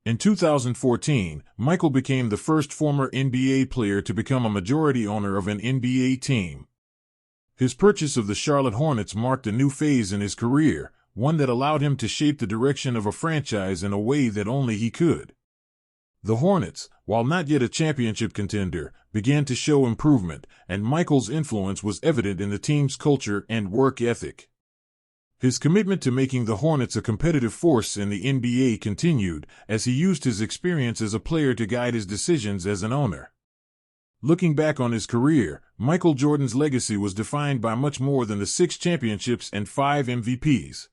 In 2014, Michael became the first former NBA player to become a majority owner of an NBA team. His purchase of the Charlotte Hornets marked a new phase in his career, one that allowed him to shape the direction of a franchise in a way that only he could. The Hornets, while not yet a championship contender, began to show improvement, and Michael's influence was evident in the team's culture and work ethic. His commitment to making the Hornets a competitive force in the NBA continued, as he used his experience as a player to guide his decisions as an owner. Looking back on his career, Michael Jordan's legacy was defined by much more than the 6 championships and 5 MVPs.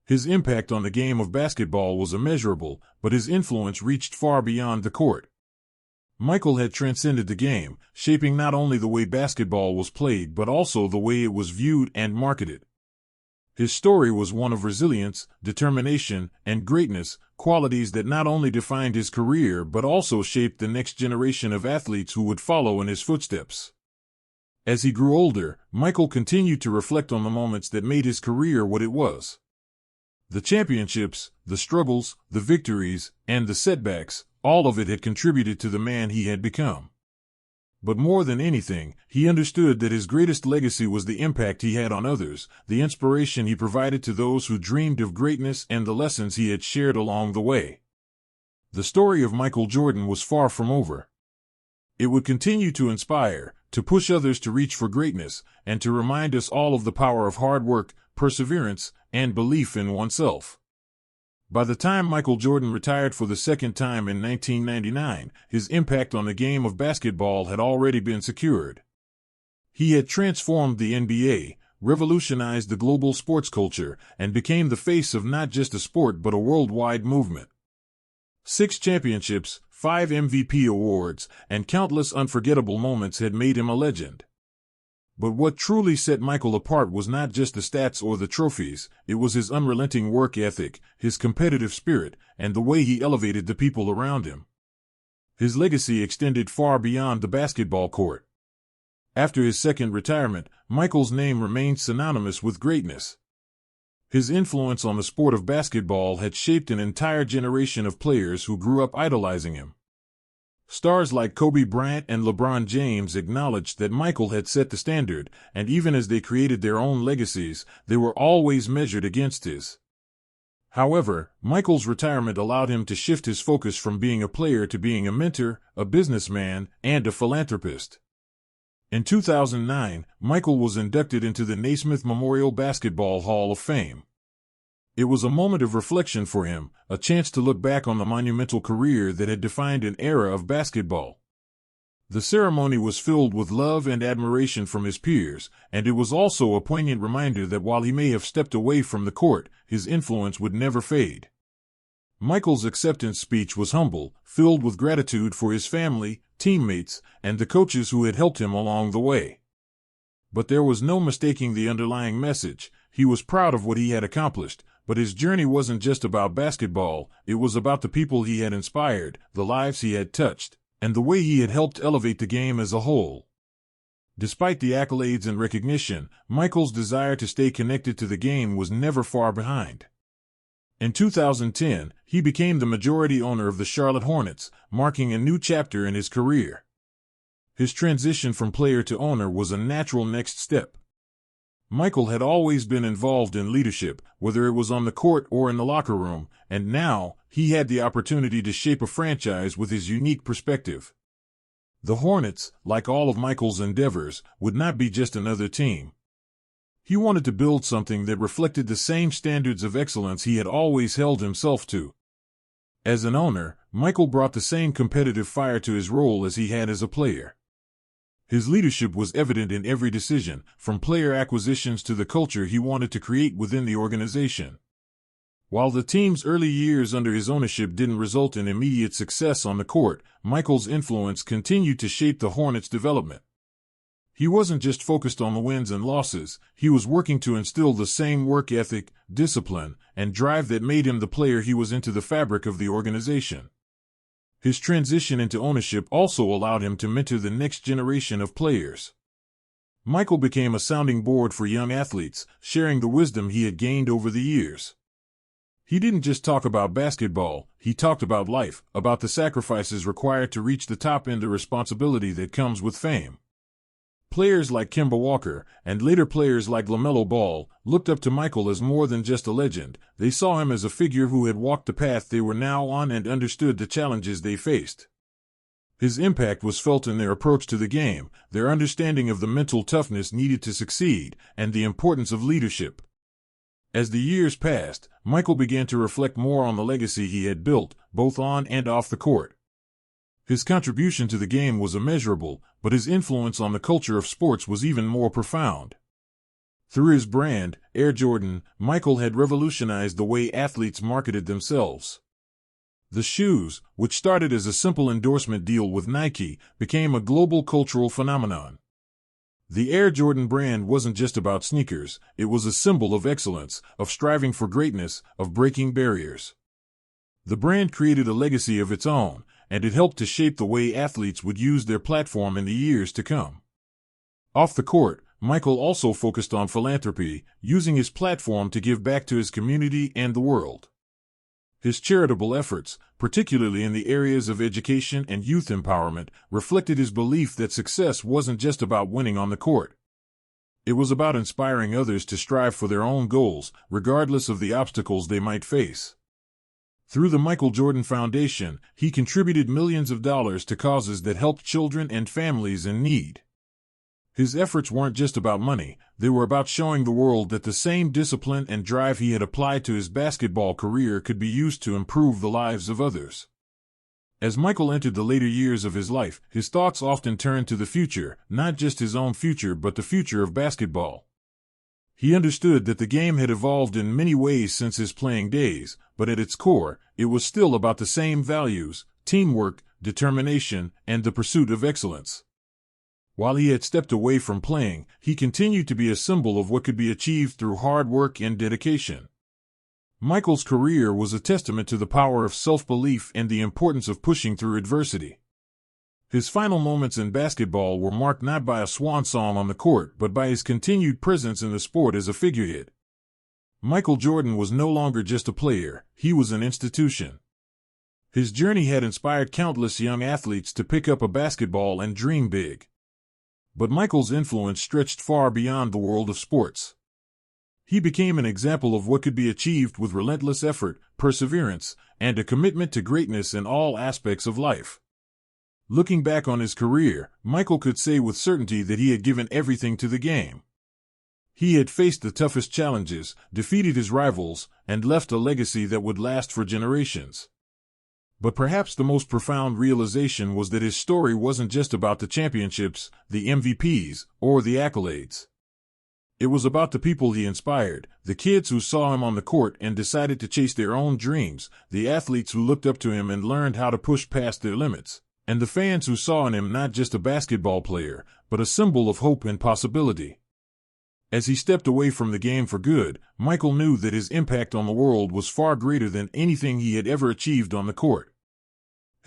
His impact on the game of basketball was immeasurable, but his influence reached far beyond the court. Michael had transcended the game, shaping not only the way basketball was played but also the way it was viewed and marketed. His story was one of resilience, determination, and greatness, qualities that not only defined his career but also shaped the next generation of athletes who would follow in his footsteps. As he grew older, Michael continued to reflect on the moments that made his career what it was. The championships, the struggles, the victories, and the setbacks, all of it had contributed to the man he had become. But more than anything, he understood that his greatest legacy was the impact he had on others, the inspiration he provided to those who dreamed of greatness, and the lessons he had shared along the way. The story of Michael Jordan was far from over. It would continue to inspire, to push others to reach for greatness, and to remind us all of the power of hard work, perseverance, and belief in oneself. By the time Michael Jordan retired for the second time in 1999, his impact on the game of basketball had already been secured. He had transformed the NBA, revolutionized the global sports culture, and became the face of not just a sport but a worldwide movement. 6 championships, 5 MVP awards, and countless unforgettable moments had made him a legend. But what truly set Michael apart was not just the stats or the trophies, it was his unrelenting work ethic, his competitive spirit, and the way he elevated the people around him. His legacy extended far beyond the basketball court. After his second retirement, Michael's name remained synonymous with greatness. His influence on the sport of basketball had shaped an entire generation of players who grew up idolizing him. Stars like Kobe Bryant and LeBron James acknowledged that Michael had set the standard, and even as they created their own legacies, they were always measured against his. However, Michael's retirement allowed him to shift his focus from being a player to being a mentor, a businessman, and a philanthropist. In 2009, Michael was inducted into the Naismith Memorial Basketball Hall of Fame. It was a moment of reflection for him, a chance to look back on the monumental career that had defined an era of basketball. The ceremony was filled with love and admiration from his peers, and it was also a poignant reminder that while he may have stepped away from the court, his influence would never fade. Michael's acceptance speech was humble, filled with gratitude for his family, teammates, and the coaches who had helped him along the way. But there was no mistaking the underlying message. He was proud of what he had accomplished, but his journey wasn't just about basketball, it was about the people he had inspired, the lives he had touched. and the way he had helped elevate the game as a whole. Despite the accolades and recognition, Michael's desire to stay connected to the game was never far behind. In 2010, he became the majority owner of the Charlotte Hornets, marking a new chapter in his career. His transition from player to owner was a natural next step. Michael had always been involved in leadership, whether it was on the court or in the locker room, and now he had the opportunity to shape a franchise with his unique perspective. The Hornets, like all of Michael's endeavors, would not be just another team. He wanted to build something that reflected the same standards of excellence he had always held himself to. As an owner, Michael brought the same competitive fire to his role as he had as a player. His leadership was evident in every decision, from player acquisitions to the culture he wanted to create within the organization. While the team's early years under his ownership didn't result in immediate success on the court, Michael's influence continued to shape the Hornets' development. He wasn't just focused on the wins and losses, he was working to instill the same work ethic, discipline, and drive that made him the player he was into the fabric of the organization. His transition into ownership also allowed him to mentor the next generation of players. Michael became a sounding board for young athletes, sharing the wisdom he had gained over the years. He didn't just talk about basketball, he talked about life, about the sacrifices required to reach the top and the responsibility that comes with fame. Players like Kemba Walker, and later players like LaMelo Ball, looked up to Michael as more than just a legend. They saw him as a figure who had walked the path they were now on and understood the challenges they faced. His impact was felt in their approach to the game, their understanding of the mental toughness needed to succeed, and the importance of leadership. As the years passed, Michael began to reflect more on the legacy he had built, both on and off the court. His contribution to the game was immeasurable, but his influence on the culture of sports was even more profound. Through his brand, Air Jordan, Michael had revolutionized the way athletes marketed themselves. The shoes, which started as a simple endorsement deal with Nike, became a global cultural phenomenon. The Air Jordan brand wasn't just about sneakers, it was a symbol of excellence, of striving for greatness, of breaking barriers. The brand created a legacy of its own, and it helped to shape the way athletes would use their platform in the years to come. Off the court, Michael also focused on philanthropy, using his platform to give back to his community and the world. His charitable efforts, particularly in the areas of education and youth empowerment, reflected his belief that success wasn't just about winning on the court. It was about inspiring others to strive for their own goals, regardless of the obstacles they might face. Through the Michael Jordan Foundation, he contributed millions of dollars to causes that helped children and families in need. His efforts weren't just about money, they were about showing the world that the same discipline and drive he had applied to his basketball career could be used to improve the lives of others. As Michael entered the later years of his life, his thoughts often turned to the future, not just his own future but the future of basketball. He understood that the game had evolved in many ways since his playing days, but at its core, it was still about the same values, teamwork, determination, and the pursuit of excellence. While he had stepped away from playing, he continued to be a symbol of what could be achieved through hard work and dedication. Michael's career was a testament to the power of self-belief and the importance of pushing through adversity. His final moments in basketball were marked not by a swan song on the court but by his continued presence in the sport as a figurehead. Michael Jordan was no longer just a player, he was an institution. His journey had inspired countless young athletes to pick up a basketball and dream big. But Michael's influence stretched far beyond the world of sports. He became an example of what could be achieved with relentless effort, perseverance, and a commitment to greatness in all aspects of life. Looking back on his career, Michael could say with certainty that he had given everything to the game. He had faced the toughest challenges, defeated his rivals, and left a legacy that would last for generations. But perhaps the most profound realization was that his story wasn't just about the championships, the MVPs, or the accolades. It was about the people he inspired, the kids who saw him on the court and decided to chase their own dreams, the athletes who looked up to him and learned how to push past their limits, and the fans who saw in him not just a basketball player, but a symbol of hope and possibility. As he stepped away from the game for good, Michael knew that his impact on the world was far greater than anything he had ever achieved on the court.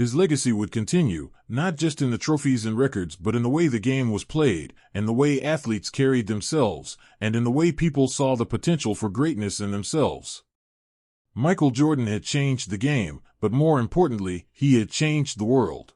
His legacy would continue, not just in the trophies and records, but in the way the game was played, and the way athletes carried themselves, and in the way people saw the potential for greatness in themselves. Michael Jordan had changed the game, but more importantly, he had changed the world.